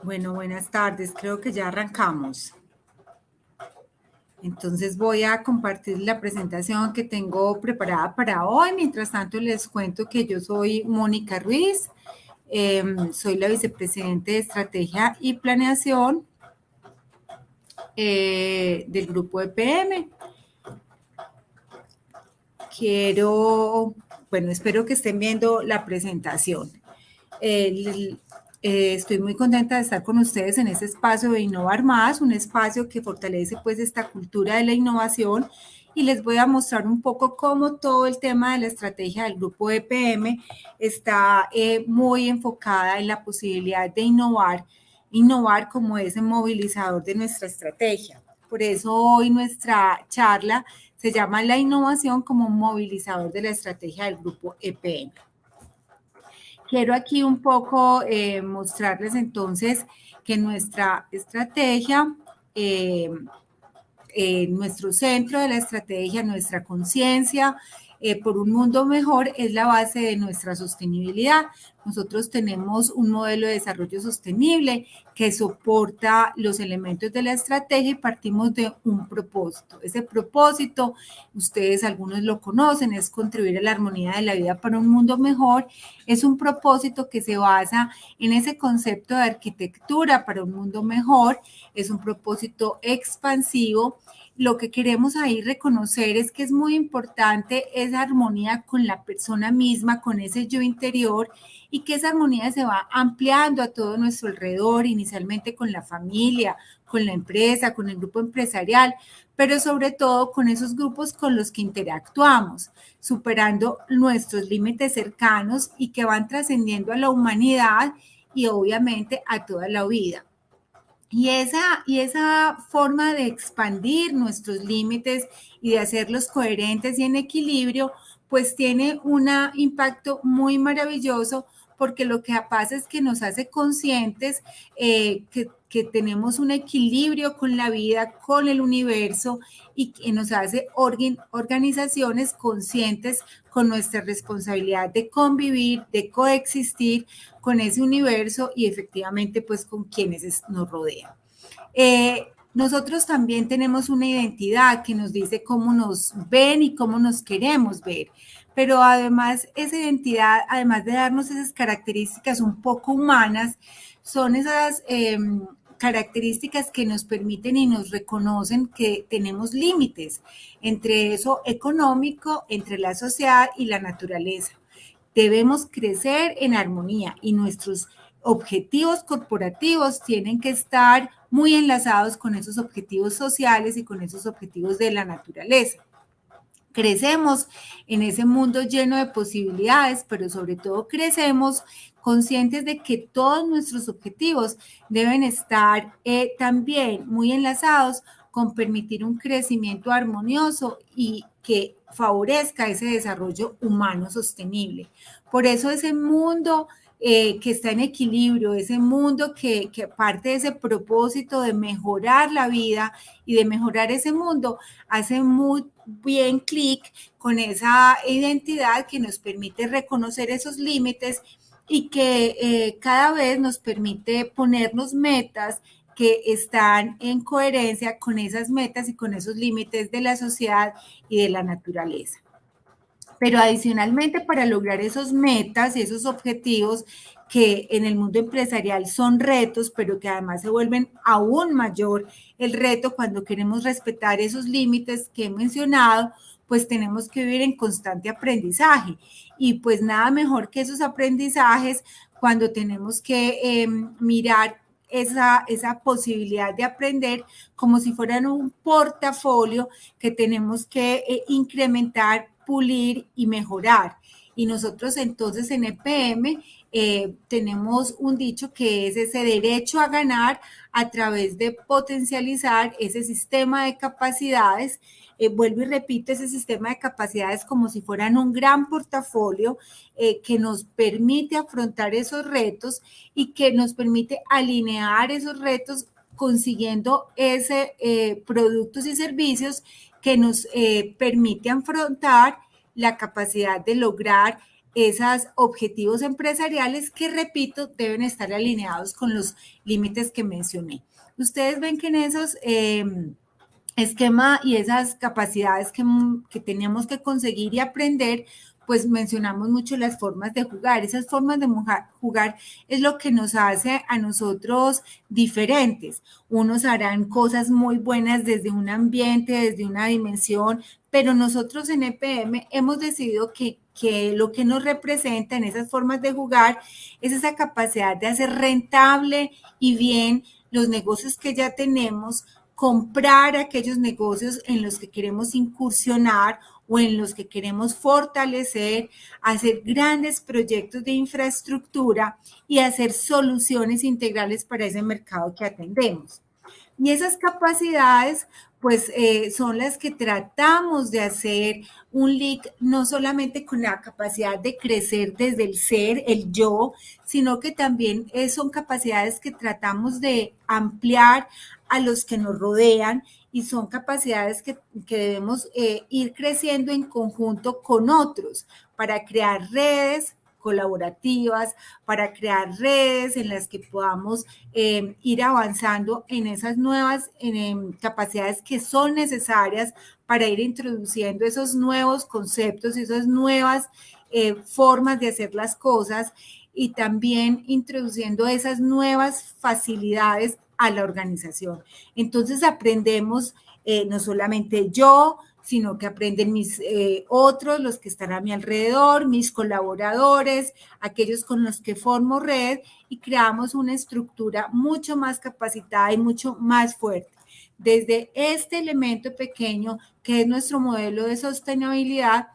Bueno, buenas tardes. Creo que ya arrancamos. Entonces voy a compartir la presentación que tengo preparada para hoy. Mientras tanto, les cuento que yo soy Mónica Ruiz. Soy la vicepresidente de Estrategia y Planeación del grupo EPM. Espero que estén viendo la presentación. Estoy muy contenta de estar con ustedes en este espacio de Innovar Más, un espacio que fortalece pues esta cultura de la innovación, y les voy a mostrar un poco cómo todo el tema de la estrategia del grupo EPM está muy enfocada en la posibilidad de innovar como ese movilizador de nuestra estrategia. Por eso hoy nuestra charla se llama La innovación como movilizador de la estrategia del grupo EPM. Quiero aquí un poco mostrarles entonces que nuestra estrategia, nuestro centro de la estrategia, nuestra conciencia por un mundo mejor es la base de nuestra sostenibilidad. Nosotros tenemos un modelo de desarrollo sostenible que soporta los elementos de la estrategia y partimos de un propósito. Ese propósito, ustedes algunos lo conocen, es contribuir a la armonía de la vida para un mundo mejor. Es un propósito que se basa en ese concepto de arquitectura para un mundo mejor. Es un propósito expansivo. Lo que queremos ahí reconocer es que es muy importante esa armonía con la persona misma, con ese yo interior, y que esa armonía se va ampliando a todo nuestro alrededor, inicialmente con la familia, con la empresa, con el grupo empresarial, pero sobre todo con esos grupos con los que interactuamos, superando nuestros límites cercanos y que van trascendiendo a la humanidad y obviamente a toda la vida. Y esa forma de expandir nuestros límites y de hacerlos coherentes y en equilibrio, pues tiene un impacto muy maravilloso, porque lo que pasa es que nos hace conscientes que tenemos un equilibrio con la vida, con el universo, y que nos hace organizaciones conscientes con nuestra responsabilidad de convivir, de coexistir con ese universo y efectivamente pues con quienes nos rodean. Nosotros también tenemos una identidad que nos dice cómo nos ven y cómo nos queremos ver, pero además esa identidad, además de darnos esas características un poco humanas, son esas características que nos permiten y nos reconocen que tenemos límites entre eso económico, entre la sociedad y la naturaleza. Debemos crecer en armonía y nuestros objetivos corporativos tienen que estar muy enlazados con esos objetivos sociales y con esos objetivos de la naturaleza. Crecemos en ese mundo lleno de posibilidades, pero sobre todo crecemos conscientes de que todos nuestros objetivos deben estar también muy enlazados con permitir un crecimiento armonioso y que favorezca ese desarrollo humano sostenible. Por eso ese mundo que está en equilibrio, ese mundo que parte de ese propósito de mejorar la vida y de mejorar ese mundo, hace muy bien clic con esa identidad que nos permite reconocer esos límites y que cada vez nos permite ponernos metas que están en coherencia con esas metas y con esos límites de la sociedad y de la naturaleza. Pero adicionalmente, para lograr esos metas y esos objetivos que en el mundo empresarial son retos, pero que además se vuelven aún mayor el reto cuando queremos respetar esos límites que he mencionado, pues tenemos que vivir en constante aprendizaje. Y pues nada mejor que esos aprendizajes cuando tenemos que mirar esa posibilidad de aprender como si fueran un portafolio que tenemos que incrementar, pulir y mejorar. Y nosotros entonces en EPM tenemos un dicho que es ese derecho a ganar a través de potencializar ese sistema de capacidades. Vuelvo y repito, ese sistema de capacidades como si fueran un gran portafolio que nos permite afrontar esos retos y que nos permite alinear esos retos consiguiendo ese productos y servicios que nos permite afrontar la capacidad de lograr esos objetivos empresariales que, repito, deben estar alineados con los límites que mencioné. Ustedes ven que en esos esquema y esas capacidades que teníamos que conseguir y aprender, pues mencionamos mucho las formas de jugar. Esas formas de jugar es lo que nos hace a nosotros diferentes. Unos harán cosas muy buenas desde un ambiente, desde una dimensión, pero nosotros en EPM hemos decidido que lo que nos representa en esas formas de jugar es esa capacidad de hacer rentable y bien los negocios que ya tenemos, comprar aquellos negocios en los que queremos incursionar o en los que queremos fortalecer, hacer grandes proyectos de infraestructura y hacer soluciones integrales para ese mercado que atendemos. Y esas capacidades, pues, son las que tratamos de hacer un link, no solamente con la capacidad de crecer desde el ser, el yo, sino que también son capacidades que tratamos de ampliar a los que nos rodean y son capacidades que debemos ir creciendo en conjunto con otros para crear redes colaborativas, para crear redes en las que podamos ir avanzando en esas nuevas capacidades que son necesarias para ir introduciendo esos nuevos conceptos, esas nuevas formas de hacer las cosas y también introduciendo esas nuevas facilidades a la organización. Entonces aprendemos no solamente yo, sino que aprenden mis otros, los que están a mi alrededor, mis colaboradores, aquellos con los que formo red y creamos una estructura mucho más capacitada y mucho más fuerte. Desde este elemento pequeño, que es nuestro modelo de sostenibilidad,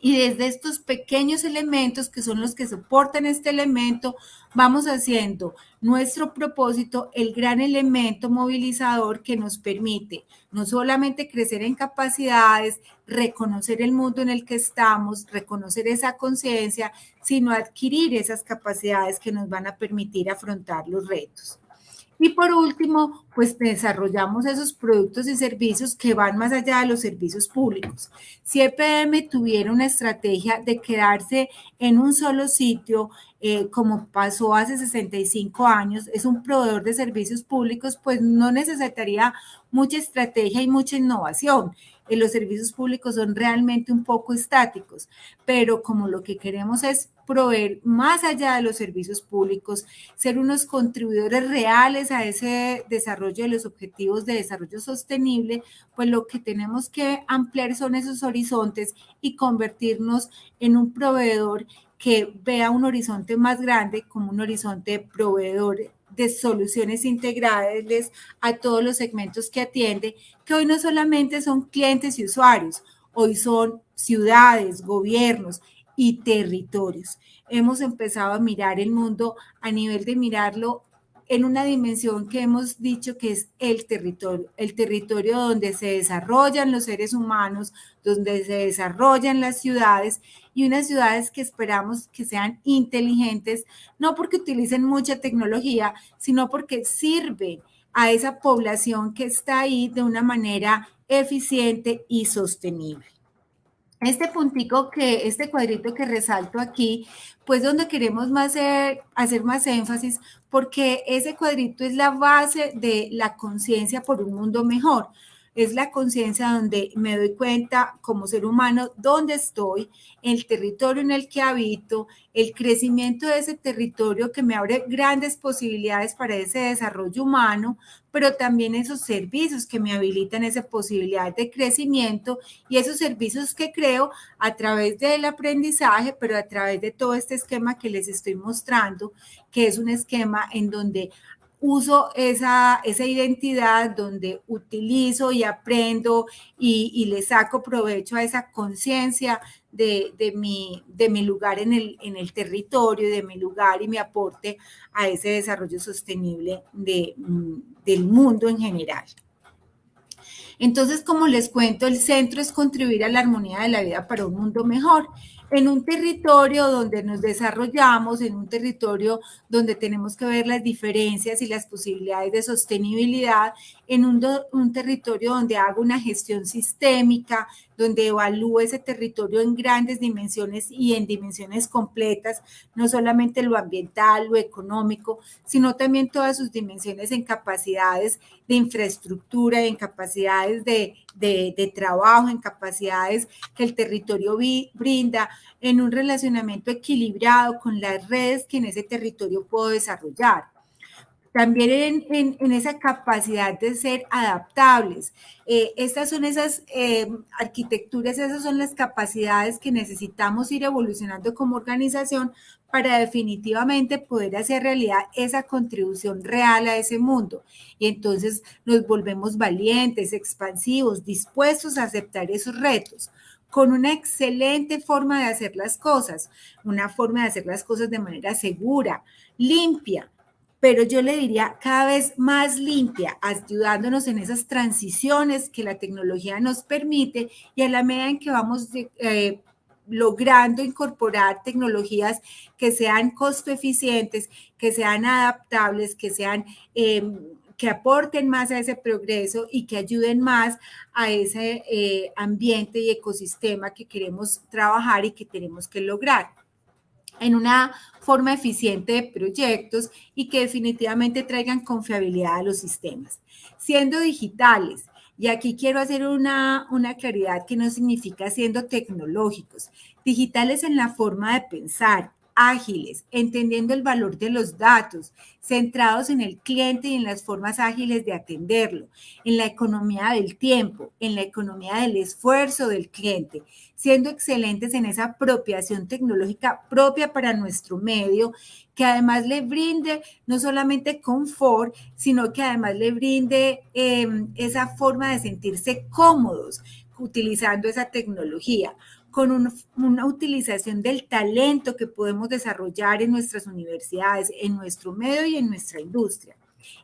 y desde estos pequeños elementos que son los que soportan este elemento, vamos haciendo nuestro propósito el gran elemento movilizador que nos permite no solamente crecer en capacidades, reconocer el mundo en el que estamos, reconocer esa conciencia, sino adquirir esas capacidades que nos van a permitir afrontar los retos. Y por último, pues desarrollamos esos productos y servicios que van más allá de los servicios públicos. Si EPM tuviera una estrategia de quedarse en un solo sitio, como pasó hace 65 años, es un proveedor de servicios públicos, pues no necesitaría mucha estrategia y mucha innovación. Los servicios públicos son realmente un poco estáticos, pero como lo que queremos es proveer más allá de los servicios públicos, ser unos contribuidores reales a ese desarrollo de los objetivos de desarrollo sostenible, pues lo que tenemos que ampliar son esos horizontes y convertirnos en un proveedor que vea un horizonte más grande como un horizonte proveedor de soluciones integrales a todos los segmentos que atiende, que hoy no solamente son clientes y usuarios, hoy son ciudades, gobiernos y territorios. Hemos empezado a mirar el mundo a nivel de mirarlo en una dimensión que hemos dicho que es el territorio donde se desarrollan los seres humanos, donde se desarrollan las ciudades y unas ciudades que esperamos que sean inteligentes, no porque utilicen mucha tecnología, sino porque sirven a esa población que está ahí de una manera eficiente y sostenible. Este este cuadrito que resalto aquí, pues donde queremos hacer más énfasis, porque ese cuadrito es la base de la conciencia por un mundo mejor. Es la conciencia donde me doy cuenta como ser humano dónde estoy, el territorio en el que habito, el crecimiento de ese territorio que me abre grandes posibilidades para ese desarrollo humano, pero también esos servicios que me habilitan esa posibilidad de crecimiento y esos servicios que creo a través del aprendizaje, pero a través de todo este esquema que les estoy mostrando, que es un esquema en donde uso esa identidad, donde utilizo y aprendo y le saco provecho a esa conciencia de mi lugar en el territorio, de mi lugar y mi aporte a ese desarrollo sostenible del mundo en general. Entonces, como les cuento, el centro es contribuir a la armonía de la vida para un mundo mejor, en un territorio donde nos desarrollamos, en un territorio donde tenemos que ver las diferencias y las posibilidades de sostenibilidad, en un territorio donde hago una gestión sistémica, donde evalúe ese territorio en grandes dimensiones y en dimensiones completas, no solamente lo ambiental, lo económico, sino también todas sus dimensiones en capacidades de infraestructura, en capacidades de trabajo, en capacidades que el territorio brinda, en un relacionamiento equilibrado con las redes que en ese territorio puedo desarrollar. También en esa capacidad de ser adaptables. Estas son esas arquitecturas, esas son las capacidades que necesitamos ir evolucionando como organización para definitivamente poder hacer realidad esa contribución real a ese mundo. Y entonces nos volvemos valientes, expansivos, dispuestos a aceptar esos retos con una excelente forma de hacer las cosas, una forma de hacer las cosas de manera segura, limpia, pero yo le diría cada vez más limpia, ayudándonos en esas transiciones que la tecnología nos permite y a la medida en que vamos logrando incorporar tecnologías que sean costo eficientes, que sean adaptables, que aporten más a ese progreso y que ayuden más a ese ambiente y ecosistema que queremos trabajar y que tenemos que lograr en una forma eficiente de proyectos y que definitivamente traigan confiabilidad a los sistemas. Siendo digitales, y aquí quiero hacer una claridad que no significa siendo tecnológicos, digitales en la forma de pensar, ágiles, entendiendo el valor de los datos, centrados en el cliente y en las formas ágiles de atenderlo, en la economía del tiempo, en la economía del esfuerzo del cliente, siendo excelentes en esa apropiación tecnológica propia para nuestro medio, que además le brinde no solamente confort, sino que además le brinde esa forma de sentirse cómodos utilizando esa tecnología, con una utilización del talento que podemos desarrollar en nuestras universidades, en nuestro medio y en nuestra industria.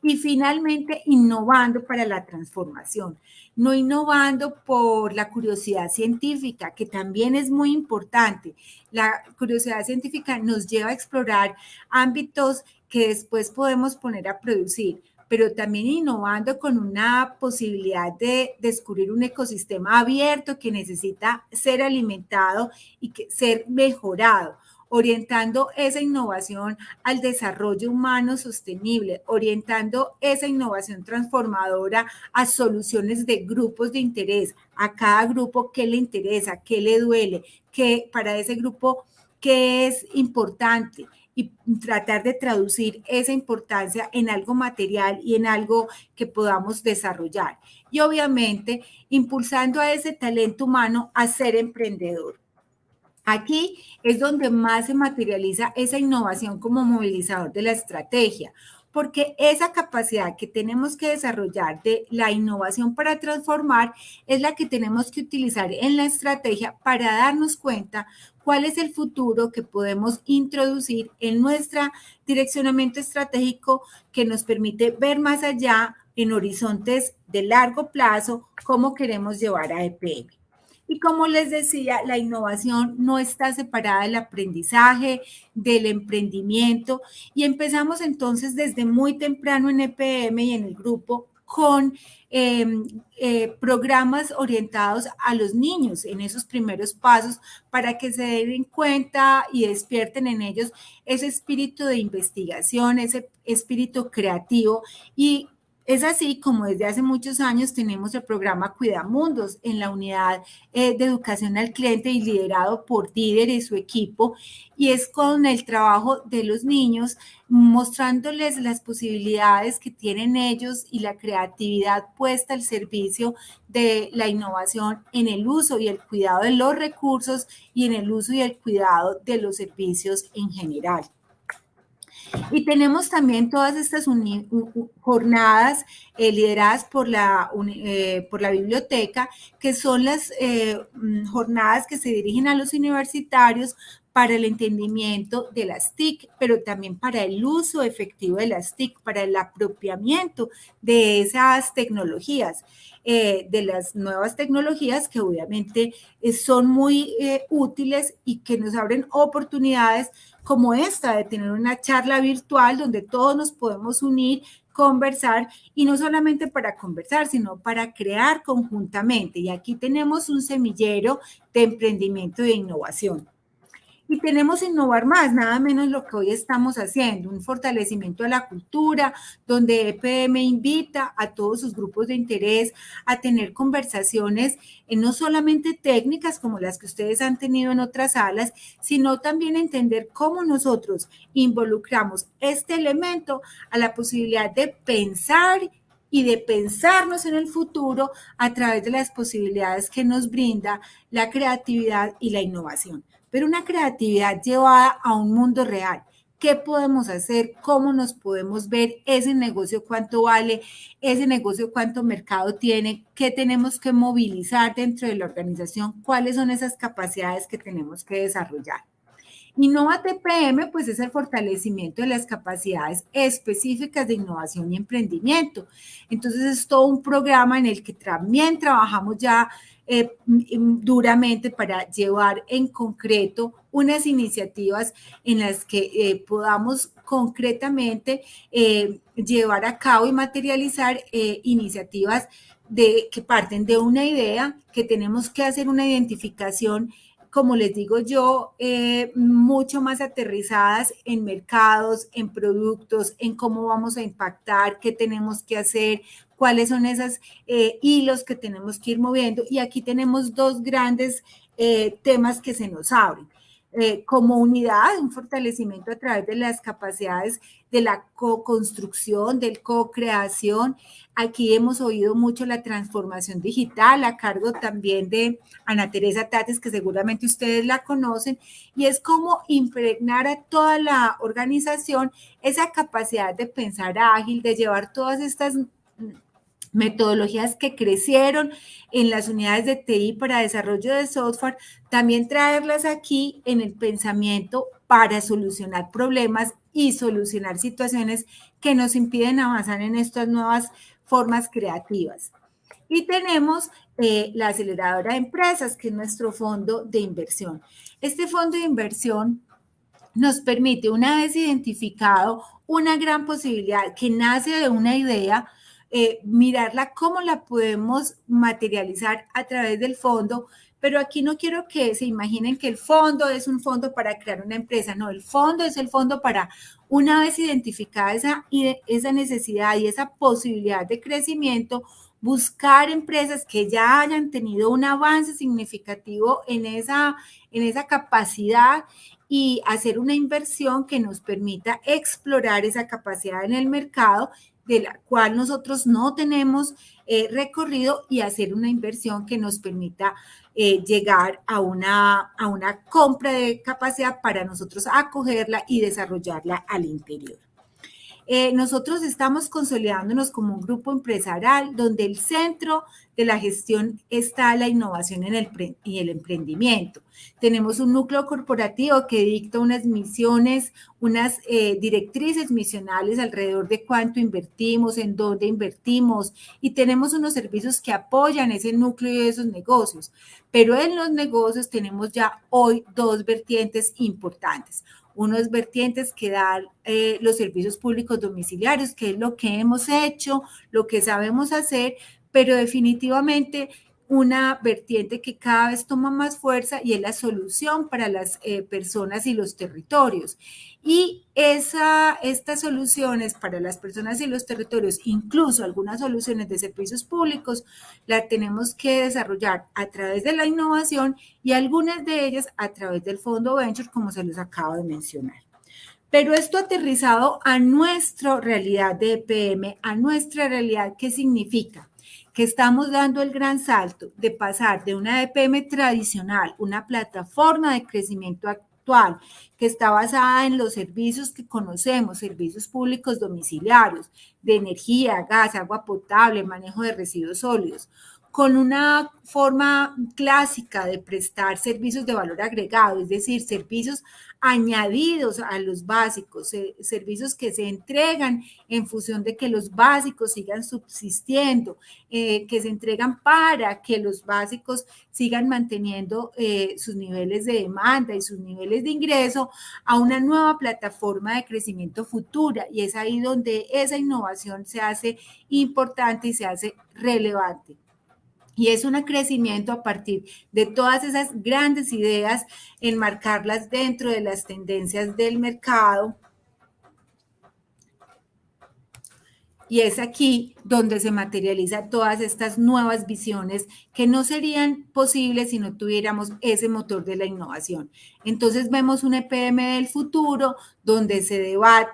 Y finalmente, innovando para la transformación, no innovando por la curiosidad científica, que también es muy importante. La curiosidad científica nos lleva a explorar ámbitos que después podemos poner a producir, pero también innovando con una posibilidad de descubrir un ecosistema abierto que necesita ser alimentado y ser mejorado, orientando esa innovación al desarrollo humano sostenible, orientando esa innovación transformadora a soluciones de grupos de interés, a cada grupo qué le interesa, qué le duele, qué para ese grupo qué es importante y tratar de traducir esa importancia en algo material y en algo que podamos desarrollar. Y obviamente impulsando a ese talento humano a ser emprendedor. Aquí es donde más se materializa esa innovación como movilizador de la estrategia, porque esa capacidad que tenemos que desarrollar de la innovación para transformar es la que tenemos que utilizar en la estrategia para darnos cuenta cuál es el futuro que podemos introducir en nuestro direccionamiento estratégico que nos permite ver más allá en horizontes de largo plazo cómo queremos llevar a EPM. Y como les decía, la innovación no está separada del aprendizaje, del emprendimiento, y empezamos entonces desde muy temprano en EPM y en el grupo con programas orientados a los niños en esos primeros pasos para que se den cuenta y despierten en ellos ese espíritu de investigación, ese espíritu creativo y es así como desde hace muchos años tenemos el programa Cuidamundos en la unidad de educación al cliente y liderado por Dider y su equipo, y es con el trabajo de los niños mostrándoles las posibilidades que tienen ellos y la creatividad puesta al servicio de la innovación en el uso y el cuidado de los recursos y en el uso y el cuidado de los servicios en general. Y tenemos también todas estas jornadas lideradas por la biblioteca, que son las jornadas que se dirigen a los universitarios para el entendimiento de las TIC, pero también para el uso efectivo de las TIC, para el apropiamiento de esas tecnologías, de las nuevas tecnologías que obviamente son muy útiles y que nos abren oportunidades como esta de tener una charla virtual donde todos nos podemos unir conversar, y no solamente para conversar, sino para crear conjuntamente. Y aquí tenemos un semillero de emprendimiento e innovación. Y tenemos innovar más, nada menos lo que hoy estamos haciendo, un fortalecimiento de la cultura, donde EPM invita a todos sus grupos de interés a tener conversaciones no solamente técnicas como las que ustedes han tenido en otras salas, sino también entender cómo nosotros involucramos este elemento a la posibilidad de pensar y de pensarnos en el futuro a través de las posibilidades que nos brinda la creatividad y la innovación, pero una creatividad llevada a un mundo real. ¿Qué podemos hacer? ¿Cómo nos podemos ver? Ese negocio, ¿cuánto vale? Ese negocio, ¿cuánto mercado tiene? ¿Qué tenemos que movilizar dentro de la organización? ¿Cuáles son esas capacidades que tenemos que desarrollar? Innova TPM, pues es el fortalecimiento de las capacidades específicas de innovación y emprendimiento. Entonces es todo un programa en el que también trabajamos ya duramente para llevar en concreto unas iniciativas en las que podamos concretamente llevar a cabo y materializar iniciativas que parten de una idea, que tenemos que hacer una identificación, como les digo yo, mucho más aterrizadas en mercados, en productos, en cómo vamos a impactar, qué tenemos que hacer, cuáles son esos hilos que tenemos que ir moviendo. Y aquí tenemos dos grandes temas que se nos abren. Como unidad, un fortalecimiento a través de las capacidades de la co-construcción, del co-creación. Aquí hemos oído mucho la transformación digital a cargo también de Ana Teresa Tates, que seguramente ustedes la conocen, y es como impregnar a toda la organización esa capacidad de pensar ágil, de llevar todas estas metodologías que crecieron en las unidades de TI para desarrollo de software, también traerlas aquí en el pensamiento para solucionar problemas y solucionar situaciones que nos impiden avanzar en estas nuevas formas creativas. Y tenemos la aceleradora de empresas, que es nuestro fondo de inversión. Este fondo de inversión nos permite, una vez identificado una gran posibilidad que nace de una idea, mirarla cómo la podemos materializar a través del fondo. Pero aquí no quiero que se imaginen que el fondo es un fondo para crear una empresa. No, el fondo es el fondo para, una vez identificada esa necesidad y esa posibilidad de crecimiento, buscar empresas que ya hayan tenido un avance significativo en esa capacidad y hacer una inversión que nos permita explorar esa capacidad en el mercado, de la cual nosotros no tenemos recorrido, y hacer una inversión que nos permita llegar a una compra de capacidad para nosotros acogerla y desarrollarla al interior. Nosotros estamos consolidándonos como un grupo empresarial donde el centro de la gestión está la innovación y el emprendimiento. Tenemos un núcleo corporativo que dicta unas misiones, unas directrices misionales alrededor de cuánto invertimos, en dónde invertimos, y tenemos unos servicios que apoyan ese núcleo y esos negocios. Pero en los negocios tenemos ya hoy dos vertientes importantes. Unos vertientes que dan los servicios públicos domiciliarios, que es lo que hemos hecho, lo que sabemos hacer, pero definitivamente una vertiente que cada vez toma más fuerza, y es la solución para las personas y los territorios. Y estas soluciones para las personas y los territorios, incluso algunas soluciones de servicios públicos, las tenemos que desarrollar a través de la innovación, y algunas de ellas a través del Fondo Venture, como se los acabo de mencionar. Pero esto aterrizado a nuestra realidad de EPM, a nuestra realidad, ¿qué significa? Que estamos dando el gran salto de pasar de una EPM tradicional, una plataforma de crecimiento actual, que está basada en los servicios que conocemos, servicios públicos domiciliarios, de energía, gas, agua potable, manejo de residuos sólidos, con una forma clásica de prestar servicios de valor agregado, es decir, servicios añadidos a los básicos, servicios que se entregan en función de que los básicos sigan subsistiendo, que se entregan para que los básicos sigan manteniendo sus niveles de demanda y sus niveles de ingreso, a una nueva plataforma de crecimiento futura, y es ahí donde esa innovación se hace importante y se hace relevante. Y es un crecimiento a partir de todas esas grandes ideas, enmarcarlas dentro de las tendencias del mercado. Y es aquí donde se materializan todas estas nuevas visiones que no serían posibles si no tuviéramos ese motor de la innovación. Entonces vemos un EPM del futuro donde se debate,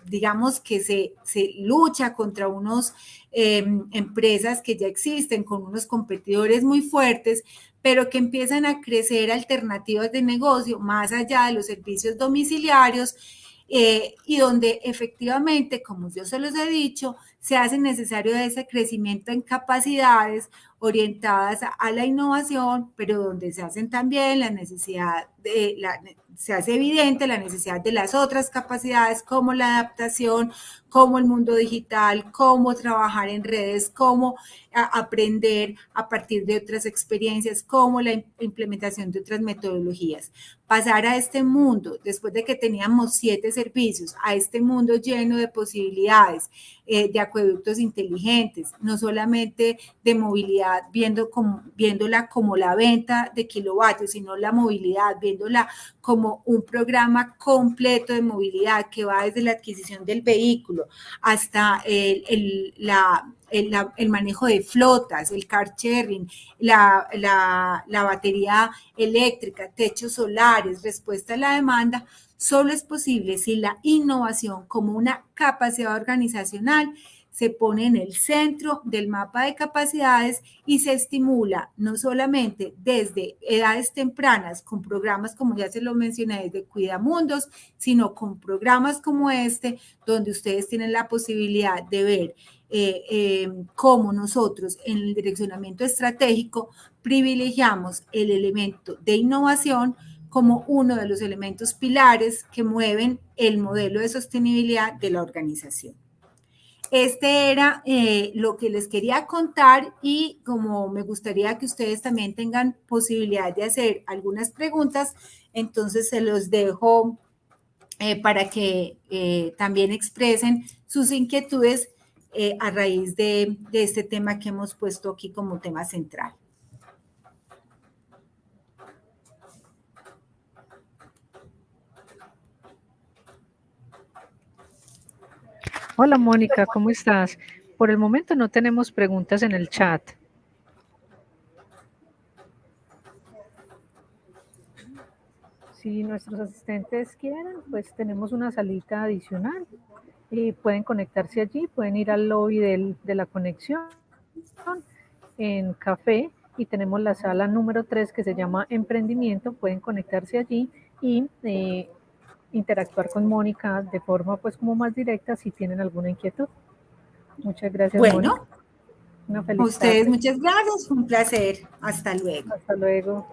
digamos que se lucha contra unos empresas que ya existen, con unos competidores muy fuertes, pero que empiezan a crecer alternativas de negocio más allá de los servicios domiciliarios, y donde efectivamente, como yo se los he dicho, se hace necesario ese crecimiento en capacidades orientadas a la innovación, pero donde se hacen también se hace evidente la necesidad de las otras capacidades, como la adaptación, como el mundo digital, cómo trabajar en redes, cómo aprender a partir de otras experiencias, como la implementación de otras metodologías. Pasar a este mundo, después de que teníamos 7 servicios, a este mundo lleno de posibilidades, de acueductos inteligentes, no solamente de movilidad, viéndola como la venta de kilovatios, sino la movilidad, viéndola como un programa completo de movilidad que va desde la adquisición del vehículo hasta el manejo de flotas, el car sharing, la batería eléctrica, techos solares, respuesta a la demanda. Solo es posible si la innovación como una capacidad organizacional se pone en el centro del mapa de capacidades y se estimula no solamente desde edades tempranas con programas como ya se lo mencioné desde Cuidamundos, sino con programas como este, donde ustedes tienen la posibilidad de ver cómo nosotros en el direccionamiento estratégico privilegiamos el elemento de innovación como uno de los elementos pilares que mueven el modelo de sostenibilidad de la organización. Este era lo que les quería contar, y como me gustaría que ustedes también tengan posibilidad de hacer algunas preguntas, entonces se los dejo para que también expresen sus inquietudes a raíz de este tema que hemos puesto aquí como tema central. Hola Mónica, ¿cómo estás? Por el momento no tenemos preguntas en el chat. Si nuestros asistentes quieren, pues tenemos una salita adicional y pueden conectarse allí, pueden ir al lobby de la conexión en café, y tenemos la sala número 3 que se llama Emprendimiento. Pueden conectarse allí y interactuar con Mónica de forma pues como más directa si tienen alguna inquietud. Muchas gracias, bueno, Mónica. Una feliz a ustedes tarde. muchas gracias, fue un placer. Hasta luego. Hasta luego.